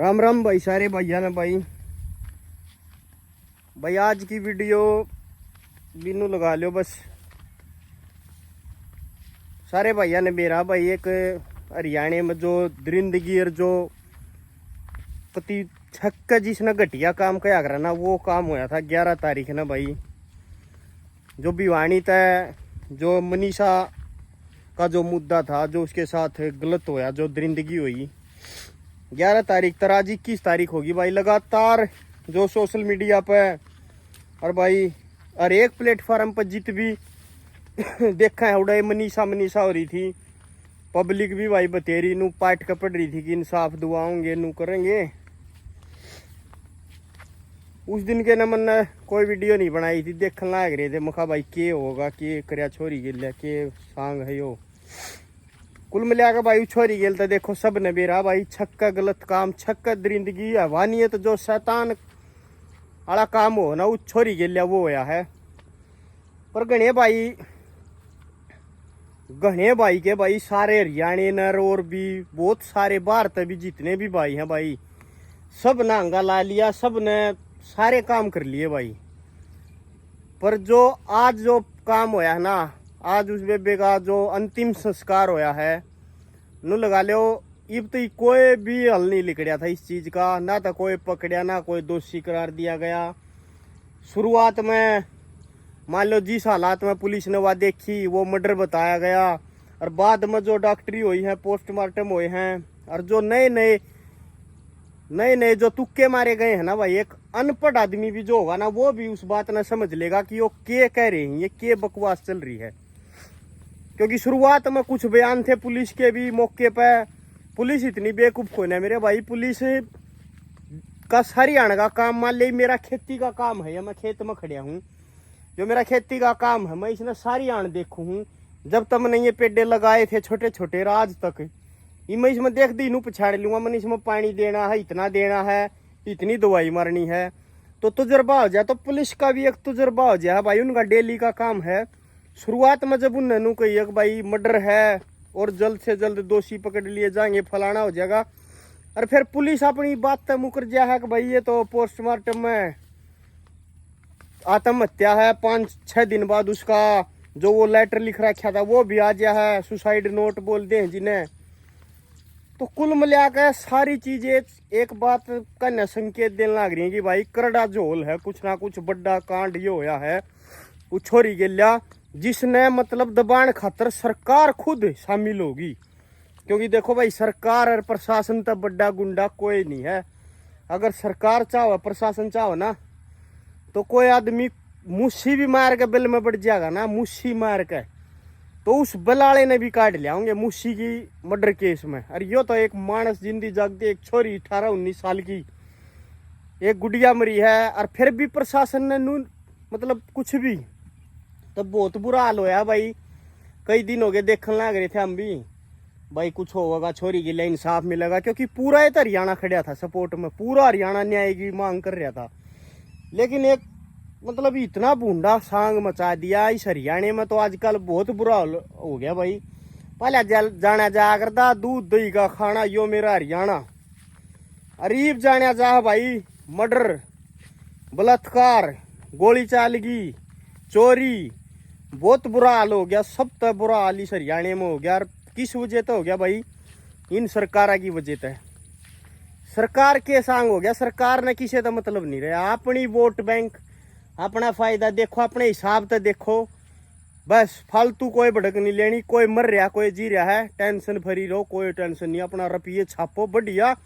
राम राम भाई सारे भैया ने भाई आज की वीडियो बिनू लगा लो बस। सारे भैया ने मेरा भाई एक हरियाणा में जो दरिंदगी और जो पति छक्का जिसने घटिया काम किया करा ना, वो काम होया था 11 तारीख ना भाई। जो भिवानी तय जो मनीषा का जो मुद्दा था, जो उसके साथ गलत होया, जो दरिंदगी हुई 11 तारीख तर आज 21 तारीख होगी भाई। लगातार जो सोशल मीडिया पे और भाई हर एक प्लेटफॉर्म पर जित भी देखा है उड़े मनीषा हो रही थी। पब्लिक भी भाई बतेरी नू पाट का पड़ रही थी कि इंसाफ दुआओंगे नू करेंगे। उस दिन के नमन ने कोई वीडियो नहीं बनाई थी, देखने लग रहे थे मखा भाई के होगा, के करया छोरी गिल के सांग है यो। कुल मिला के भाई छोरी गेल तो देखो सब ने बेरा भाई छक्का गलत काम, छक्का दरिंदगी हवानी है तो जो शैतान आला काम हो ना, उस छोरी गेल वो होया है। पर गणे भाई के भाई सारे हरियाणा नर और भी बहुत सारे भारत भी जितने भी भाई हैं भाई, सब ने अंगा ला लिया, सब ने सारे काम कर लिए भाई। पर जो आज जो काम होया है ना, आज उस बेबे का जो अंतिम संस्कार होया है नू लगा लो, इब तो कोई भी हल नहीं निकलिया था इस चीज का, ना तो कोई पकड़िया ना कोई दोषी करार दिया गया। शुरुआत में मान लो जिस हालात में पुलिस ने वह देखी वो मर्डर बताया गया, और बाद में जो डॉक्टरी हुई है, पोस्टमार्टम हुए हैं, और जो नए नए जो तुक्के मारे गए हैं ना भाई, एक अनपढ़ आदमी भी जो होगा ना वो भी उस बात न समझ लेगा कि वो के कह रहे हैं, ये के बकवास चल रही है। क्योंकि शुरुआत में कुछ बयान थे पुलिस के भी मौके पे। पुलिस इतनी बेवकूफ होना मेरे भाई, पुलिस का हरियाणा का काम, मान ली मेरा खेती का काम है या मैं खेत में खड़िया हूँ, जो मेरा खेती का काम है, मैं इसने सारी आण देखू हूँ। जब तक मैंने ये पेड़े लगाए थे छोटे छोटे आज तक, मैं इसमें देख दी नू पछाड़ लूंगा, मैंने इसमें पानी देना है, इतना देना है, इतनी दवाई मारनी है, तो तजुर्बा हो जाए। तो पुलिस का भी एक तजुर्बा हो जाए भाई, उनका डेली का काम है। शुरुआत में जब उन्होंने नू कही भाई मर्डर है और जल्द से जल्द दोषी पकड़ लिए जाएंगे, फलाना हो जाएगा, और फिर पुलिस अपनी बात तक मुकर जाए है कि भाई ये तो पोस्टमार्टम में आत्महत्या है, 5-6 दिन बाद उसका जो वो लेटर लिख रखा था वो भी आ गया है, सुसाइड नोट बोलते हैं जिन्हें। तो कुल मिलाकर सारी चीजें एक बात का न संकेत देने लग रही है कि भाई करड़ा झोल है, कुछ ना कुछ बड़ा कांड ये होया है। वो छोरी गेल्या जिसने मतलब दबाण खातर सरकार खुद शामिल होगी। क्योंकि देखो भाई सरकार और प्रशासन तो बड़ा गुंडा कोई नहीं है। अगर सरकार चाहो प्रशासन चाहो ना, तो कोई आदमी मुस्सी भी मार के बिल में बढ़ जाएगा ना, मुस्सी मार के, तो उस बलाले ने भी काट लिया होंगे मुस्सी की मर्डर केस में। और यो तो एक मानस जिंदी जागती एक छोरी 18-19 साल की एक गुड़िया मरी है, और फिर भी प्रशासन ने मतलब कुछ भी, तो बहुत बुरा हाल होया भाई। कई दिन हो गए देखने लग रहे थे हम भी भाई कुछ होगा, छोरी के लिए इंसाफ मिलेगा, क्योंकि पूरा ही तो हरियाणा खड़ा था सपोर्ट में, पूरा हरियाणा न्याय की मांग कर रहा था। लेकिन एक मतलब इतना बूंदा सांग मचा दिया इस हरियाणा में, तो आजकल बहुत बुरा हो गया भाई। पहले जाना जा करता दूध दही का खाना, यो मेरा हरियाणा। अरीब जाना जा भाई मर्डर, बलात्कार, गोली चालगी, चोरी, बहुत बुरा हाल हो गया। सब तो बुरा हाल इस हरियाणा में हो गया। और किस वजह तो हो गया भाई, इन सरकार की वजह से। सरकार के सांग हो गया, सरकार ने किसी का मतलब नहीं रहा, अपनी वोट बैंक, अपना फायदा देखो, अपने हिसाब से देखो, बस फालतू कोई भड़क नहीं लेनी। कोई मर रहा कोई जी रहा है, टेंशन फ्री रहो, कोई टेंशन नहीं। अपना रुपये छापो बढ़िया,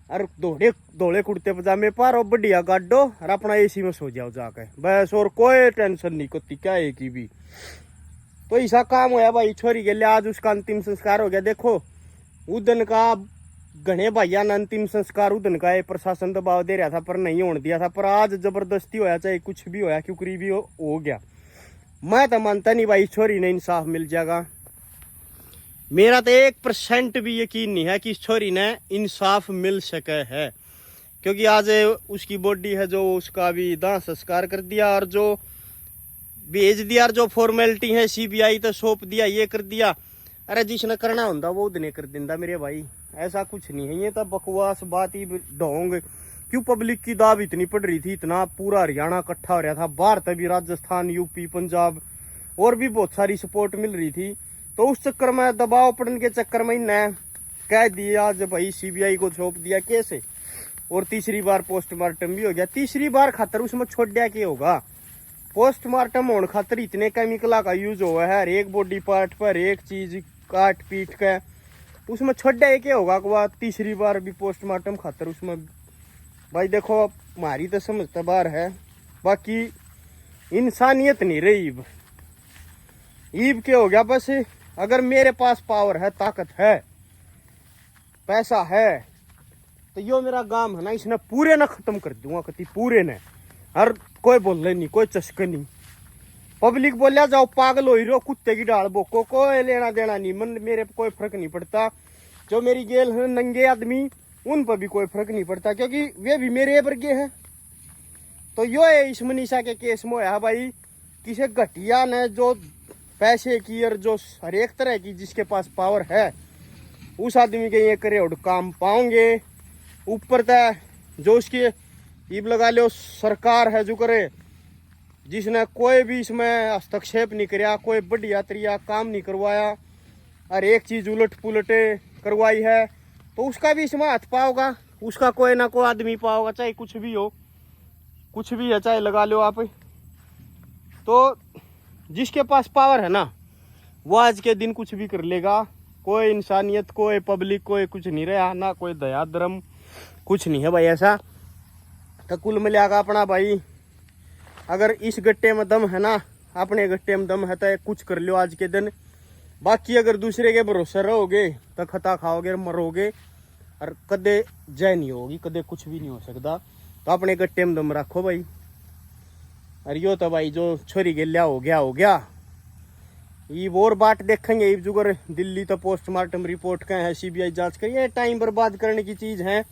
और धोले कुर्ते पजामे पारो बढ़िया गाडो, और अपना एसी में सो जाओ जाके बस, और कोई टेंशन नहीं कोती क्या है की भी। तो ऐसा काम होया भाई छोरी के लिए। आज उसका अंतिम संस्कार हो गया। देखो उदन का घने भैया ने अंतिम संस्कार उदन का प्रशासन दबाव दे रहा था पर नहीं होने दिया था, पर आज जबरदस्ती होया, चाहे कुछ भी होया, क्योंकि भी हो गया। मैं तो मानता नहीं भाई छोरी ने इंसाफ मिल जाएगा। मेरा तो 1% भी यकीन नहीं है कि इस छोरी ने इंसाफ मिल सके है, क्योंकि आज उसकी बॉडी है जो उसका भी दाह संस्कार कर दिया, और जो भेज दिया, और जो फॉर्मेलिटी है CBI तो सौंप दिया, ये कर दिया। अरे जिसने करना होंदा वो उदने कर दिंदा मेरे भाई, ऐसा कुछ नहीं है। ये तो बकवास बात ही ढोंग। क्यों पब्लिक की दाब इतनी पड़ रही थी, इतना पूरा हरियाणा इकट्ठा हो रहा था, बाहर तभी राजस्थान, यूपी, पंजाब और भी बहुत सारी सपोर्ट मिल रही थी। तो उस चक्कर में, दबाव पड़ने के चक्कर में इन्हें कह दिया आज भाई सीबीआई को सौंप दिया केस, और तीसरी बार पोस्टमार्टम भी हो गया। तीसरी बार खातर उसमें छोड़ दिया क्या होगा? पोस्टमार्टम होने खातर इतने केमिकल का यूज हुआ है, हर एक बॉडी पार्ट पर एक चीज काट पीट के, उसमें छोड़ दिया क्या होगा? कि तीसरी बार भी पोस्टमार्टम खातर उसमें भाई देखो हमारी तो समझता बार है, बाकी इंसानियत नहीं रही। ईब क्या हो गया? बस अगर मेरे पास पावर है, ताकत है, पैसा है, तो यो मेरा गांव है ना, इसने पूरे ना खत्म कर दूंगा, कति पूरे ने। हर कोई बोल नहीं, कोई चस्क नहीं। पब्लिक बोलिया जाओ पागल हो ही रहो, कुत्ते की डाल बोको, कोई लेना देना नहीं, मन मेरे पे कोई फर्क नहीं पड़ता। जो मेरी गेल है नंगे आदमी, उन पर भी कोई फर्क नहीं पड़ता, क्योंकि वे भी मेरे वर्गे हैं। तो यो है इस मनीषा के केस में है भाई, किसी घटिया ने जो पैसे की और जो हर एक तरह की जिसके पास पावर है, उस आदमी के ये करे और काम पाओगे। ऊपर तक जो उसकी ईब लगा लो सरकार है जो करे, जिसने कोई भी इसमें हस्तक्षेप नहीं किया, कोई बढ़िया तरीका काम नहीं करवाया, और एक चीज उलट पुलटे करवाई है, तो उसका भी इसमें हाथ पाओगा, उसका कोई ना कोई आदमी पाओगा, चाहे कुछ भी हो, कुछ भी है, चाहे लगा लो आप। तो जिसके पास पावर है ना, वो आज के दिन कुछ भी कर लेगा। कोई इंसानियत, कोई पब्लिक, कोई कुछ नहीं रहा ना, कोई दया धर्म कुछ नहीं है भाई ऐसा। तो कुल मिलाकर अपना भाई, अगर इस गट्टे में दम है ना, अपने गट्टे में दम है तो कुछ कर लो आज के दिन। बाकी अगर दूसरे के भरोसे रहोगे तो खता खाओगे, मरोगे, और कदे जय नहीं होगी, कदे कुछ भी नहीं हो सकता। तो अपने गट्टे में दम रखो भाई। और यो तो भाई जो छोरी गिल्या हो गया। ये और बात देखेंगे जुगर, दिल्ली तो पोस्टमार्टम रिपोर्ट का है, सीबीआई जांच करिए, ये टाइम बर्बाद करने की चीज है।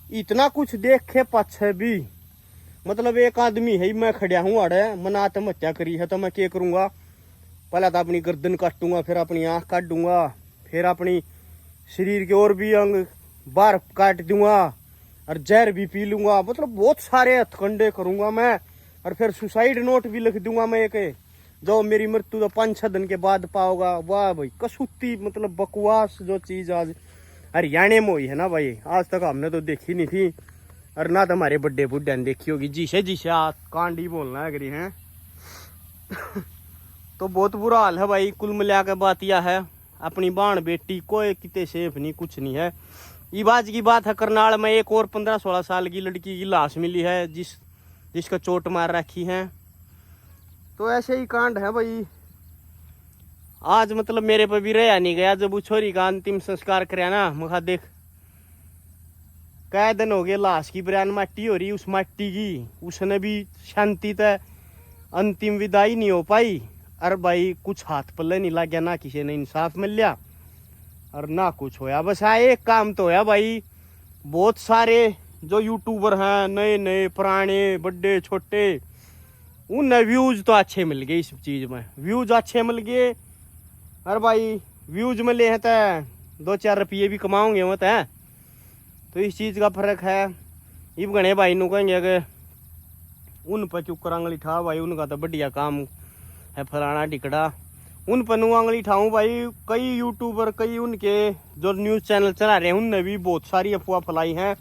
इतना कुछ देखे पाछे भी, मतलब एक आदमी है, मैं खड़ा हूँ अड़े, मैंने आत्महत्या करी है, तो मैं क्या करूंगा? पहले तो अपनी गर्दन काटूंगा, फिर अपनी आंख काट दूंगा, फिर अपनी शरीर के और भी अंग बाहर काट दूंगा, और जहर भी पी लूंगा, मतलब बहुत सारे हथकंडे करूंगा मैं। और फिर सुसाइड नोट भी लिख दूंगा मैं एक, जो मेरी मृत्यु तो 5-6 दिन के बाद पाओगा। वाह भाई कसूती, मतलब बकवास जो चीज आज हरियाणा में हुई है ना भाई, आज तक हमने तो देखी नहीं थी, और ना तो हमारे बड्डे बुड्ढे ने देखी होगी। जिसे कांड ही बोलना है अगर हैं। तो बहुत बुरा हाल है भाई। कुल मिला के बात यह है, अपनी बाण बेटी कोई कितने सेफ नहीं, कुछ नहीं है। ये बात की बात है, करनाल में एक और 15-16 साल की लड़की की लाश मिली है, जिसका चोट मार रखी है। तो ऐसे ही कांड है भाई। आज मतलब मेरे पे भी रहा नहीं गया, जब वो छोरी का अंतिम संस्कार कराया ना, मखा देख कै दिन हो गए लाश की बयान माटी हो रही, उस माटी की उसने भी शांति तक अंतिम विदाई नहीं हो पाई। और भाई कुछ हाथ पल्ले नहीं लग गया, ना किसी ने इंसाफ मिल लिया और ना कुछ होया। बस एक काम तो होया भाई, बहुत सारे जो यूट्यूबर हैं, नए नए पुराने बड़े छोटे, उन्हें व्यूज तो अच्छे मिल गए, इस चीज में व्यूज अच्छे मिल गए। और भाई व्यूज मिले हैं तो 2-4 रुपये भी कमाओगे मत है। तो इस चीज का फर्क है। इब गणे भाई नु कहेंगे कि उन पर क्यों कर आंगली ठा भाई, उनका तो बढ़िया काम है फलाना टिकड़ा, उन पर नु आंगली ठाऊं भाई। कई यूट्यूबर, कई उनके जो न्यूज चैनल चला रहे हैं, उनने भी बहुत सारी अफवाह फैलाई हैं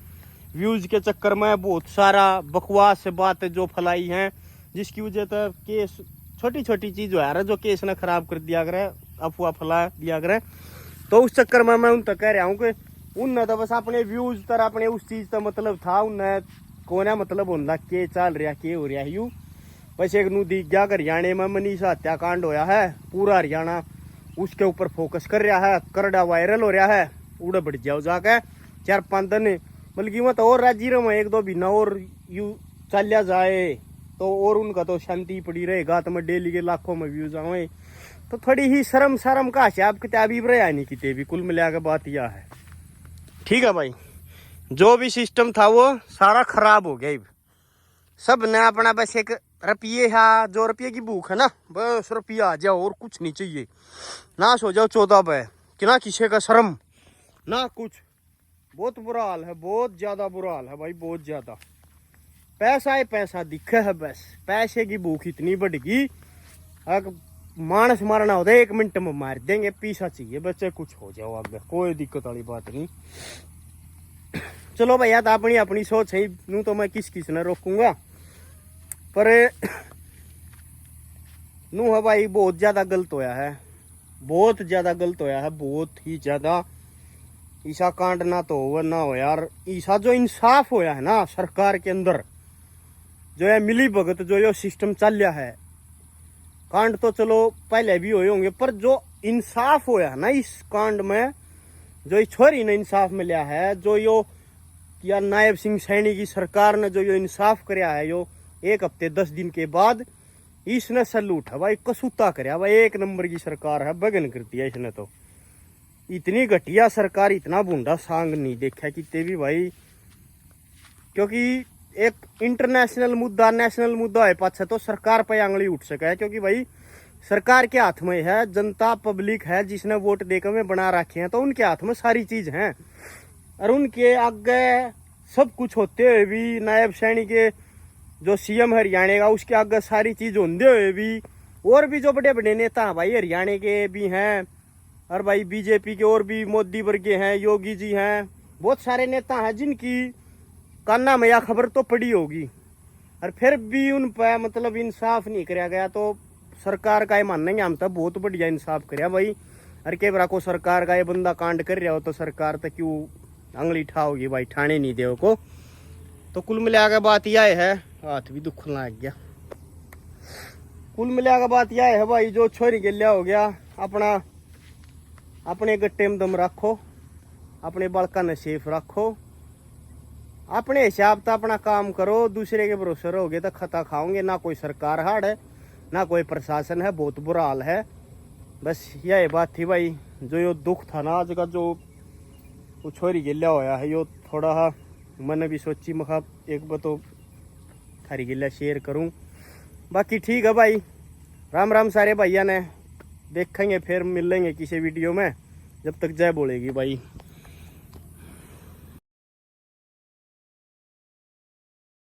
व्यूज के चक्कर में, बहुत सारा बकवास से बात जो फैलाई हैं, जिसकी वजह से केस, छोटी छोटी चीज हो यार, जो केस ने खराब कर दिया करे, अफवाह फैला दिया करे। तो उस चक्कर में मैं उन तक कह रहा हूँ कि उनने तो बस अपने व्यूज तर अपने उस चीज का मतलब था, उनने कोने मतलब होना के चल रहा के हो रहा यू। बस एक नू दिख गया हरियाणा में मनीषा हत्याकांड होया है, पूरा हरियाणा उसके ऊपर फोकस कर रहा है, करड़ा वायरल हो रहा है, उड़े बढ़ जाओ जाके 4-5 दिन, बल्कि मत और राज्य में 1-2 महीना और यू चलिया जाए तो और उनका तो शांति पड़ी रहेगा, तो मैं डेली के लाखों में व्यूज आवे। तो थोड़ी ही शर्म का हिसाब किताब ही रहा नहीं कितने भी। कुल मिला के बात यह है। ठीक है भाई, जो भी सिस्टम था वो सारा खराब हो गया। सब ने अपना बस एक रुपये है, जो रुपये की भूख है ना, बस रुपया आ जाओ और कुछ नहीं चाहिए। ना सो जाओ 14 पे कि ना किसी का शर्म ना कुछ। बहुत बुरा हाल है, बहुत ज्यादा बुरा हाल है भाई, बहुत ज्यादा। पैसा ही पैसा दिखे है, बस पैसे की भूख इतनी बढ़ गई। मानस मारना होता है 1 मिनट में मार देंगे, पैसा चाहिए बच्चे, कुछ हो जाओ आगे, कोई दिक्कत वाली बात नहीं। चलो भैया, तो अपनी अपनी सोच है, नू तो मैं किस ने रोकूंगा, पर नू है भाई बहुत ज्यादा गलत होया है, बहुत ज्यादा गलत होया है, बहुत ही ज्यादा। ईसा कांड ना तो हो ना हो यार, ईसा जो इंसाफ होया है ना सरकार के अंदर, जो है मिली भगत, जो ये सिस्टम चल रहा है, कांड तो चलो पहले भी हुए होंगे, पर जो इंसाफ होया है ना इस कांड में, जो इस छोरी ने इंसाफ मिला है, जो यो या नायब सिंह सैनी की सरकार ने जो यो इंसाफ कराया है, यो 1 हफ्ते 10 दिन के बाद, इसने सलूट है भाई, कसूता कराया भाई, 1 नंबर की सरकार है, बगन कर दिया इसने तो। इतनी घटिया सरकार, इतना बूंदा सांग नहीं देखा कितने भी भाई। क्योंकि एक इंटरनेशनल मुद्दा, नेशनल मुद्दा है पाछे, तो सरकार पे आंगली उठ सका है, क्योंकि भाई सरकार के हाथ में है, जनता पब्लिक है जिसने वोट देकर में बना रखे हैं, तो उनके हाथ में सारी चीज है। और उनके आगे सब कुछ होते हुए भी, नायब सैनी के जो सीएम हरियाणा का, उसके आगे सारी चीज होते हुए भी, और भी जो बड़े बड़े नेता हैं भाई हरियाणा के भी हैं, और भाई बीजेपी के और भी मोदी वर्गे हैं, योगी जी हैं, बहुत सारे नेता हैं जिनकी कान्ना में यह खबर तो पड़ी होगी, और फिर भी उन पर मतलब इंसाफ नहीं कराया गया। तो सरकार का ये मानेंगे हम तो बहुत बढ़िया इंसाफ कराया भाई। और के बरा को सरकार का ये बंदा कांड कर रहा हो, तो सरकार तो क्यों आंगली ठाओगी भाई, ठाने नहीं दे को। तो कुल मिला के बात यह है, हाथ भी दुख लग गया। कुल मिला के बात यह है भाई, जो छोरी गिल्ला हो गया, अपने गट्टे में दम रखो, अपने बालका ने सेफ रखो, अपने हिसाब से अपना काम करो। दूसरे के भरोसे रहोगे तो खता खाओगे। ना कोई सरकार हार्ड है, ना कोई प्रशासन है, बहुत बुरा हाल है। बस यही बात थी भाई। जो यो दुख था ना आज का, जो छोरी गिल्ला होया है, यो थोड़ा मैंने भी सोची मखा एक बार तो थारी गिल्ला शेयर करूं। बाकी ठीक है भाई, राम राम सारे भैया ने, देखेंगे फिर मिलेंगे किसी वीडियो में। जब तक जय बोलेगी भाई।